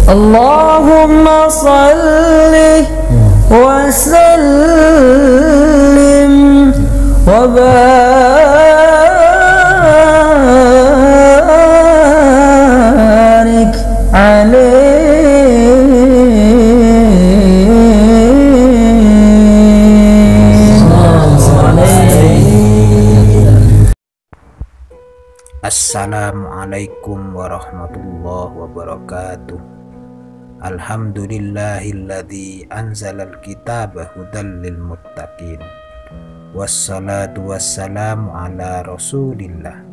Allahumma salli wa sallim wa barik alaihi. Assalamualaikum warahmatullahi wabarakatuh. Alhamdulillahilladzi anzalal kitaba hudal lil muttaqin. Wassalatu wassalamu ala rasulillah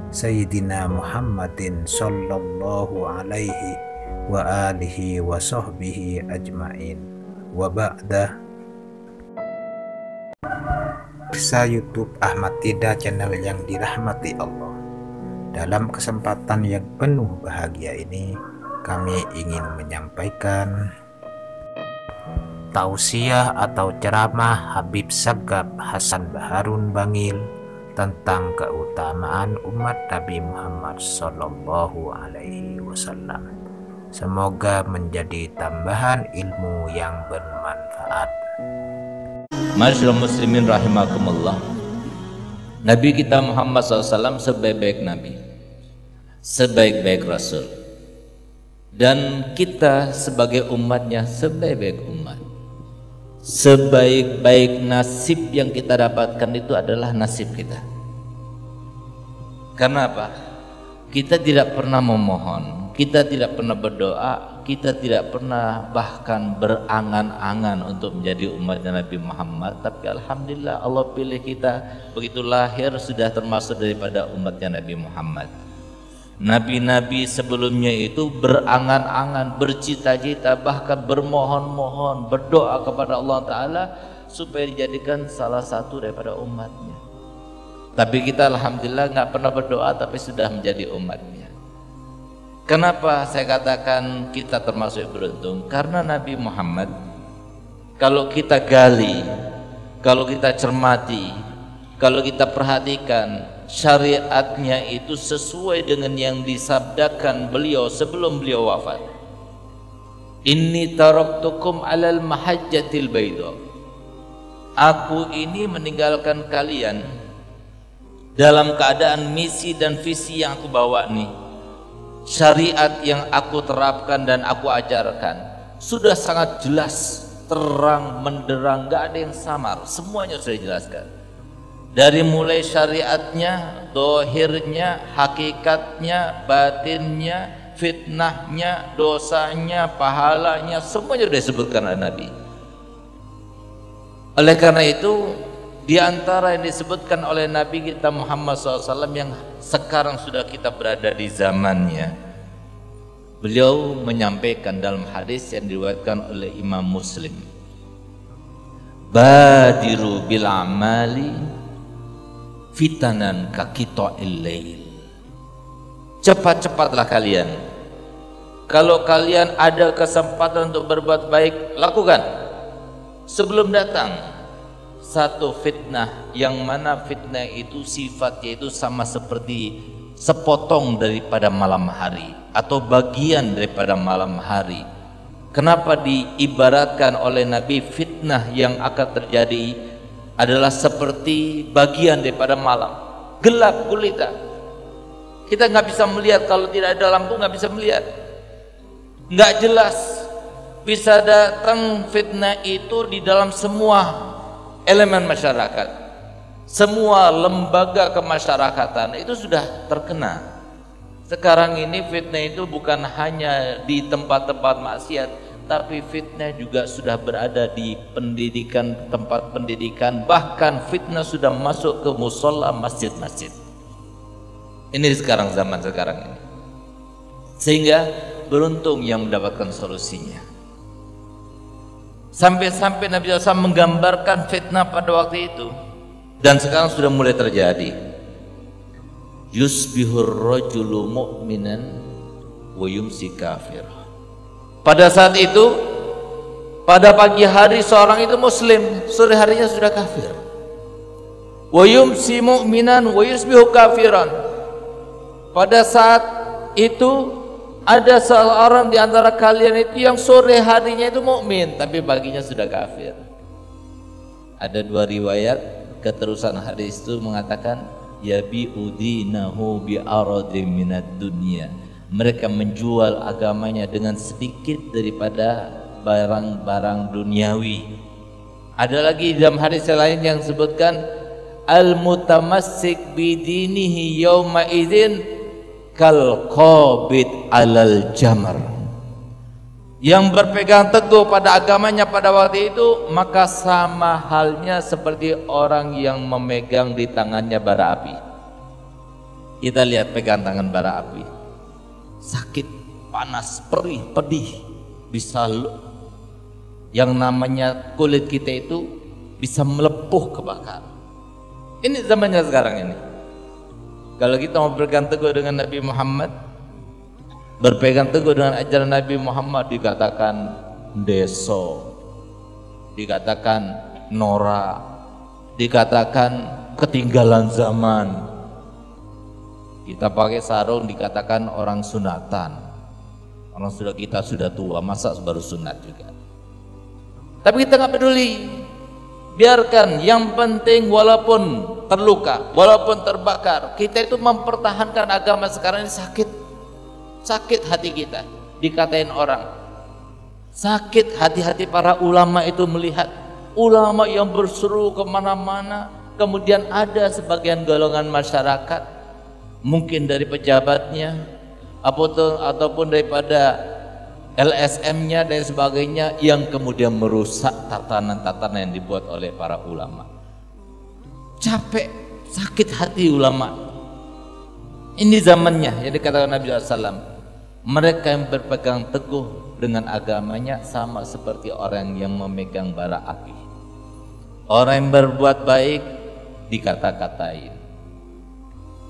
Sayyidina Muhammadin sallallahu alaihi wa alihi wa sahbihi ajma'in. Wa ba'da. Pemirsa YouTube Ahmad Tida, channel yang dirahmati Allah. Dalam kesempatan yang penuh bahagia ini, kami ingin menyampaikan tausiah atau ceramah Habib Sagaf Hasan Baharun Bangil tentang keutamaan umat Nabi Muhammad Sallallahu Alaihi Wasallam. Semoga menjadi tambahan ilmu yang bermanfaat. Masyaallah muslimin rahimakumullah. Nabi kita Muhammad SAW sebaik-baik Nabi, sebaik-baik Rasul, dan kita sebagai umatnya sebaik-baik umat. Sebaik-baik nasib yang kita dapatkan itu adalah nasib kita. Karena apa? Kita tidak pernah memohon, kita tidak pernah berdoa, kita tidak pernah bahkan berangan-angan untuk menjadi umatnya Nabi Muhammad. Tapi alhamdulillah Allah pilih kita, begitu lahir sudah termasuk daripada umatnya Nabi Muhammad. Nabi-nabi sebelumnya itu berangan-angan, bercita-cita, bahkan bermohon-mohon, berdoa kepada Allah Ta'ala supaya dijadikan salah satu daripada umatnya. Tapi kita alhamdulillah nggak pernah berdoa tapi sudah menjadi umatnya. Kenapa saya katakan kita termasuk beruntung? Karena Nabi Muhammad, kalau kita gali, kalau kita cermati, kalau kita perhatikan, syariatnya itu sesuai dengan yang disabdakan beliau sebelum beliau wafat. Inni taraktukum alal mahajjatil baydha. Aku ini meninggalkan kalian dalam keadaan misi dan visi yang aku bawa nih. Syariat yang aku terapkan dan aku ajarkan sudah sangat jelas, terang, menderang, gak ada yang samar, semuanya sudah dijelaskan. Dari mulai syariatnya, dohirnya, hakikatnya, batinnya, fitnahnya, dosanya, pahalanya, semuanya sudah disebutkan oleh Nabi. Oleh karena itu, di antara yang disebutkan oleh Nabi kita Muhammad SAW yang sekarang sudah kita berada di zamannya, beliau menyampaikan dalam hadis yang diriwayatkan oleh Imam Muslim, badiru bil amali fitanan kaqita'il lail. Cepat-cepatlah kalian, kalau kalian ada kesempatan untuk berbuat baik, lakukan sebelum datang satu fitnah, yang mana fitnah itu sifatnya itu sama seperti sepotong daripada malam hari atau bagian daripada malam hari. Kenapa diibaratkan oleh Nabi fitnah yang akan terjadi adalah seperti bagian daripada malam, gelap gulita. Kita nggak bisa melihat, kalau tidak ada lampu nggak bisa melihat, nggak jelas. Bisa datang fitnah itu di dalam semua elemen masyarakat, semua lembaga kemasyarakatan itu sudah terkena. Sekarang ini fitnah itu bukan hanya di tempat-tempat maksiat, tapi fitnah juga sudah berada di pendidikan, tempat pendidikan, bahkan fitnah sudah masuk ke musola masjid-masjid. Ini sekarang, zaman sekarang ini. Sehingga beruntung yang mendapatkan solusinya. Sampai-sampai Nabi SAW menggambarkan fitnah pada waktu itu, dan sekarang sudah mulai terjadi. Yusbihur rajulu mu'minan wa yumsi kafir. Pada saat itu, pada pagi hari seorang itu muslim, sore harinya sudah kafir. Wa yumsi mu'minan wa yusbihu kafiran. Pada saat itu Ada seorang di antara kalian itu yang sore harinya itu mukmin, tapi paginya sudah kafir. Ada dua riwayat keterusan hadis itu mengatakan yabi'u dinahu bi'aradin minad dunya. Mereka menjual agamanya dengan sedikit daripada barang-barang duniawi. Ada lagi dalam hadis lain yang sebutkan al-mutamassik bidinihi yawma idzin kal qabid alal jamar. Yang berpegang teguh pada agamanya pada waktu itu maka sama halnya seperti orang yang memegang di tangannya bara api. Kita lihat pegang tangan bara api, sakit, panas, perih, pedih, bisa yang namanya kulit kita itu bisa melepuh kebakar. Ini zamannya sekarang ini. Kalau kita mau berpegang teguh dengan Nabi Muhammad, berpegang teguh dengan ajaran Nabi Muhammad, dikatakan deso, dikatakan norak, dikatakan ketinggalan zaman. Kita pakai sarung dikatakan orang sunatan. Orang kita sudah tua, masa baru sunat juga. Tapi kita nggak peduli. Biarkan, yang penting walaupun terluka, walaupun terbakar, kita itu mempertahankan agama. Sekarang ini sakit hati kita dikatain orang, sakit hati-hati para ulama itu melihat ulama yang berseru kemana-mana. Kemudian ada sebagian golongan masyarakat, mungkin dari pejabatnya ataupun daripada LSM-nya dan sebagainya, yang kemudian merusak tatanan-tatanan yang dibuat oleh para ulama. Capek, sakit hati ulama. Ini zamannya yang dikatakan Nabi SAW. Mereka yang berpegang teguh dengan agamanya sama seperti orang yang memegang bara api. Orang yang berbuat baik dikata-katain,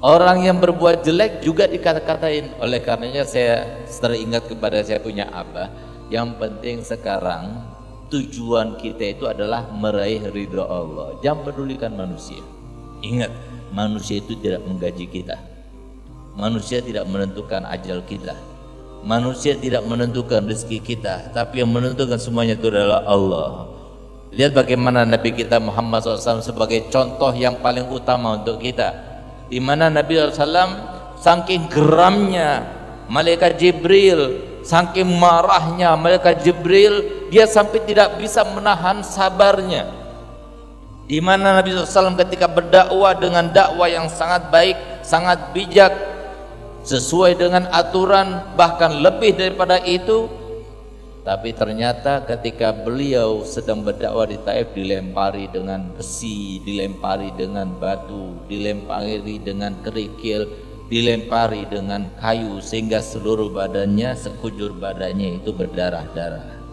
orang yang berbuat jelek juga dikata-katain. Oleh karenanya saya teringat kepada saya punya abah, yang penting sekarang tujuan kita itu adalah meraih ridho Allah. Jangan pedulikan manusia. Ingat, manusia itu tidak menggaji kita, manusia tidak menentukan ajal kita, manusia tidak menentukan rezeki kita, tapi yang menentukan semuanya itu adalah Allah. Lihat bagaimana Nabi kita Muhammad SAW sebagai contoh yang paling utama untuk kita, di mana Nabi SAW saking geramnya malaikat Jibril, saking marahnya malaikat Jibril, dia sampai tidak bisa menahan sabarnya. Di mana Nabi SAW ketika berdakwah dengan dakwah yang sangat baik, sangat bijak, sesuai dengan aturan, bahkan lebih daripada itu, tapi ternyata ketika beliau sedang berdakwah di Taif, dilempari dengan besi, dilempari dengan batu, dilempari dengan kerikil, dilempari dengan kayu, sehingga seluruh badannya, sekujur badannya itu berdarah-darah.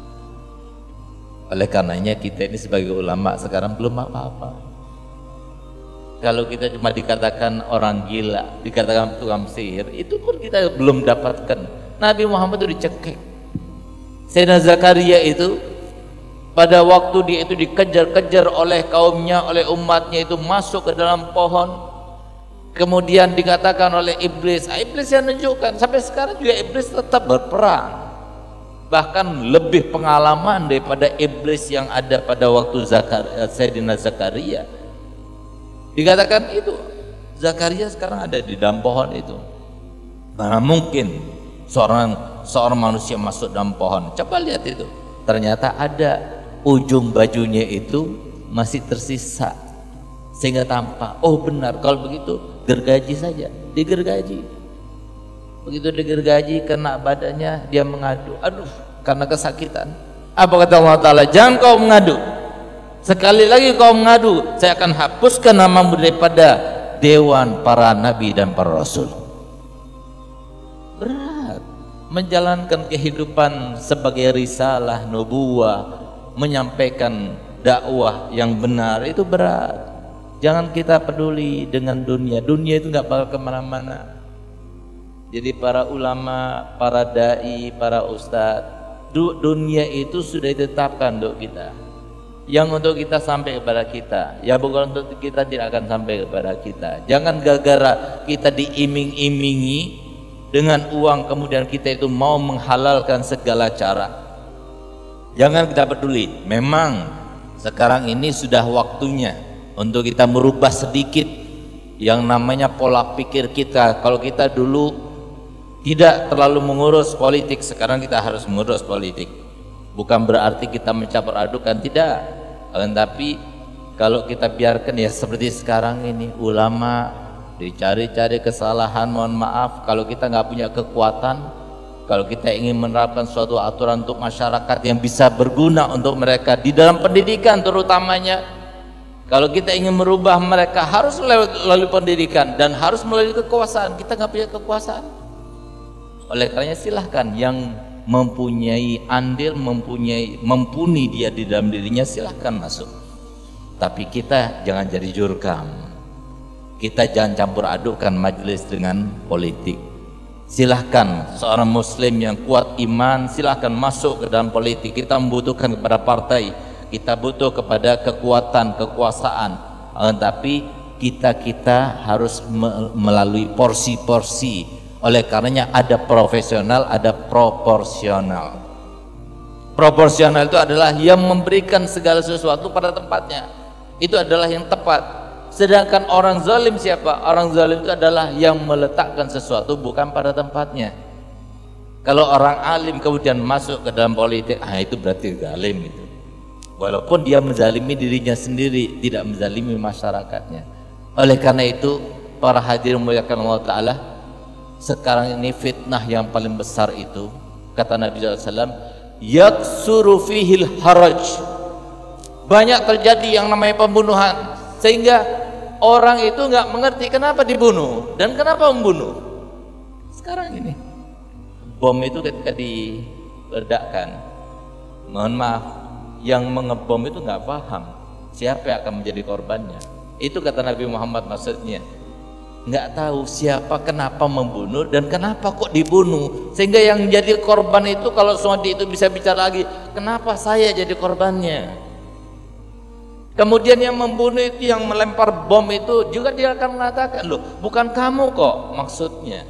Oleh karenanya kita ini sebagai ulama sekarang belum apa-apa. Kalau kita cuma dikatakan orang gila, dikatakan tukang sihir, itu pun kita belum dapatkan. Nabi Muhammad itu dicekik. Sayyidina Zakaria itu pada waktu dia itu dikejar-kejar oleh kaumnya, oleh umatnya, itu masuk ke dalam pohon. Kemudian dikatakan oleh iblis, iblis yang menunjukkan, sampai sekarang juga iblis tetap berperang, bahkan lebih pengalaman daripada iblis yang ada pada waktu Sayyidina Zakaria. Dikatakan itu Zakaria sekarang ada di dalam pohon itu. Mana mungkin seorang manusia masuk dalam pohon? Coba lihat itu, ternyata ada ujung bajunya itu masih tersisa, sehingga tampak, oh benar, kalau begitu gergaji saja. Digergaji, begitu digergaji kena badannya, dia mengadu, aduh karena kesakitan. Apa kata Allah Ta'ala? Jangan kau mengadu, sekali lagi kau mengadu, saya akan hapuskan namamu daripada dewan para nabi dan para rasul. Berat menjalankan kehidupan sebagai risalah nubuwah, menyampaikan dakwah yang benar, itu berat. Jangan kita peduli dengan dunia. Dunia itu nggak bakal kemana-mana. Jadi para ulama, para dai, para ustadz, dunia itu sudah ditetapkan untuk kita. Yang untuk kita sampai kepada kita, ya bukan untuk kita tidak akan sampai kepada kita. Jangan gara-gara kita diiming-imingi, dengan uang, kemudian kita itu mau menghalalkan segala cara. Jangan kita peduli. Memang sekarang ini sudah waktunya untuk kita merubah sedikit yang namanya pola pikir kita. Kalau kita dulu tidak terlalu mengurus politik, sekarang kita harus mengurus politik. Bukan berarti kita mencampur adukan, tidak. Tapi kalau kita biarkan ya seperti sekarang ini, ulama dicari-cari kesalahan, mohon maaf, kalau kita nggak punya kekuatan, kalau kita ingin menerapkan suatu aturan untuk masyarakat yang bisa berguna untuk mereka di dalam pendidikan terutamanya, kalau kita ingin merubah mereka harus melalui pendidikan dan harus melalui kekuasaan. Kita nggak punya kekuasaan. Oleh karenanya silahkan yang mempunyai andil, mumpuni dia di dalam dirinya, silahkan masuk. Tapi kita jangan jadi jurkam. Kita jangan campur adukkan majelis dengan politik. Silahkan seorang muslim yang kuat iman, silahkan masuk ke dalam politik. Kita membutuhkan kepada partai, kita butuh kepada kekuatan, kekuasaan. Tapi kita harus melalui porsi-porsi. Oleh karenanya ada profesional, ada proporsional. Proporsional itu adalah yang memberikan segala sesuatu pada tempatnya. Itu adalah yang tepat. Sedangkan orang zalim siapa? Orang zalim itu adalah yang meletakkan sesuatu bukan pada tempatnya. Kalau orang alim kemudian masuk ke dalam politik, itu berarti zalim itu. Walaupun dia menzalimi dirinya sendiri, tidak menzalimi masyarakatnya. Oleh karena itu, para hadirin muliakan Allah Ta'ala, sekarang ini fitnah yang paling besar itu, kata Nabi SAW, yaksuru fihil haraj. Banyak terjadi yang namanya pembunuhan, sehingga orang itu nggak mengerti kenapa dibunuh dan kenapa membunuh. Sekarang ini bom itu ketika diledakkan, mohon maaf, yang mengebom itu nggak paham siapa yang akan menjadi korbannya. Itu kata Nabi Muhammad, maksudnya nggak tahu siapa, kenapa membunuh dan kenapa kok dibunuh, sehingga yang jadi korban itu, kalau Suwandi itu bisa bicara lagi, kenapa saya jadi korbannya. Kemudian yang membunuh itu, yang melempar bom itu juga dia akan mengatakan, loh bukan kamu kok maksudnya.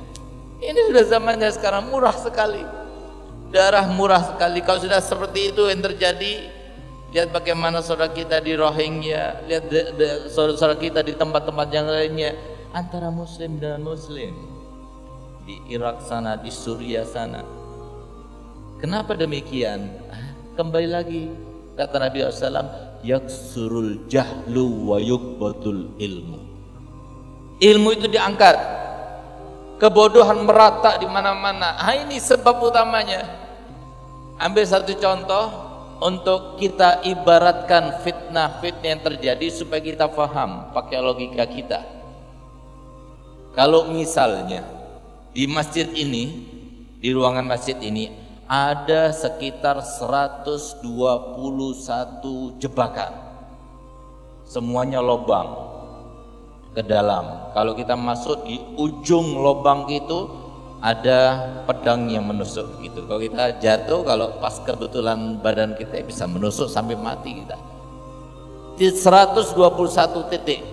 Ini sudah zamannya sekarang, murah sekali, darah murah sekali. Kalau sudah seperti itu yang terjadi, lihat bagaimana saudara kita di Rohingya, lihat saudara kita di tempat-tempat yang lainnya, antara muslim dengan muslim, di Irak sana, di Suriah sana. Kenapa demikian? Kembali lagi kata Nabi SAW, yaksurul jahlu wa yukbatul ilmu. Ilmu itu diangkat, kebodohan merata di mana-mana. Ini sebab utamanya. Ambil satu contoh untuk kita ibaratkan fitnah-fitnah yang terjadi supaya kita paham pakai logika kita. Kalau misalnya di masjid ini, di ruangan masjid ini ada sekitar 121 jebakan, semuanya lubang ke dalam. Kalau kita masuk di ujung lubang itu ada pedang yang menusuk gitu. Kalau kita jatuh, kalau pas kebetulan badan kita bisa menusuk sampai mati kita. Di 121 titik,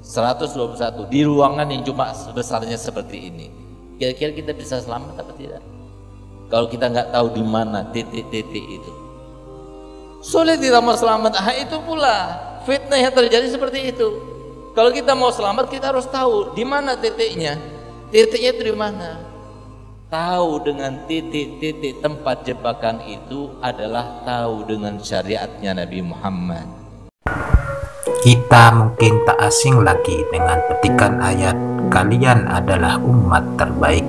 121 di ruangan yang cuma sebesarnya seperti ini. Kira-kira kita bisa selamat atau tidak? Kalau kita nggak tahu di mana titik-titik itu, sulit kita mau selamat. Itu pula fitnah yang terjadi seperti itu. Kalau kita mau selamat, kita harus tahu di mana titiknya. Titiknya itu di mana? Tahu dengan titik-titik tempat jebakan itu adalah tahu dengan syariatnya Nabi Muhammad. Kita mungkin tak asing lagi dengan petikan ayat "Kalian adalah umat terbaik"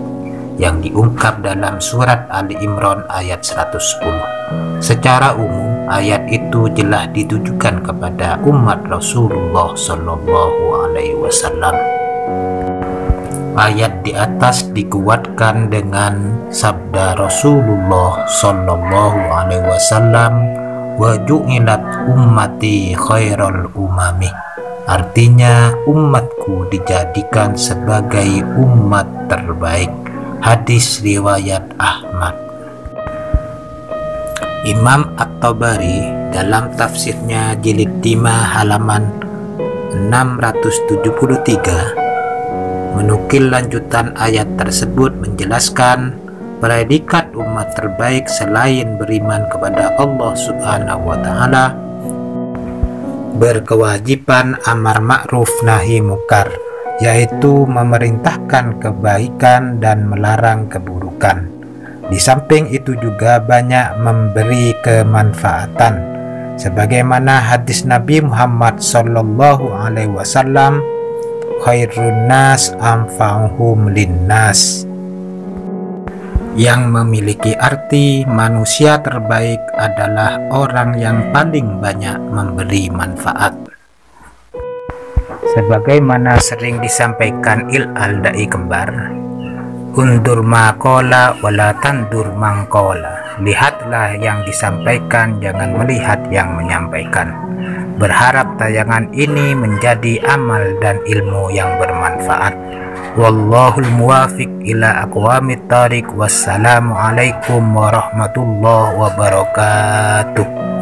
yang diungkap dalam surat Ali Imran ayat 110. Secara umum, ayat itu jelas ditujukan kepada umat Rasulullah Sallallahu Alaihi Wasallam. Ayat di atas dikuatkan dengan sabda Rasulullah Sallallahu Alaihi Wasallam, wa ju'ilat ummati khairal umami. Artinya, umatku dijadikan sebagai umat terbaik. Hadis riwayat Ahmad. Imam At-Tabari dalam tafsirnya jilid 5 halaman 673 menukil lanjutan ayat tersebut menjelaskan predikat umat terbaik selain beriman kepada Allah Subhanahu wa Ta'ala, berkewajiban amar ma'ruf nahi mungkar, yaitu memerintahkan kebaikan dan melarang keburukan. Di samping itu juga banyak memberi kemanfaatan, sebagaimana hadis Nabi Muhammad Sallallahu Alaihi Wasallam, khairun nas anfa'uhum linnas, yang memiliki arti manusia terbaik adalah orang yang paling banyak memberi manfaat. Sebagaimana sering disampaikan al-dai kembar, undur maqala wala tandur mangqala, lihatlah yang disampaikan, jangan melihat yang menyampaikan. Berharap tayangan ini menjadi amal dan ilmu yang bermanfaat. Wallahul muwafiq ila aqwamit thariq. Wassalamu alaikum warahmatullahi wabarakatuh.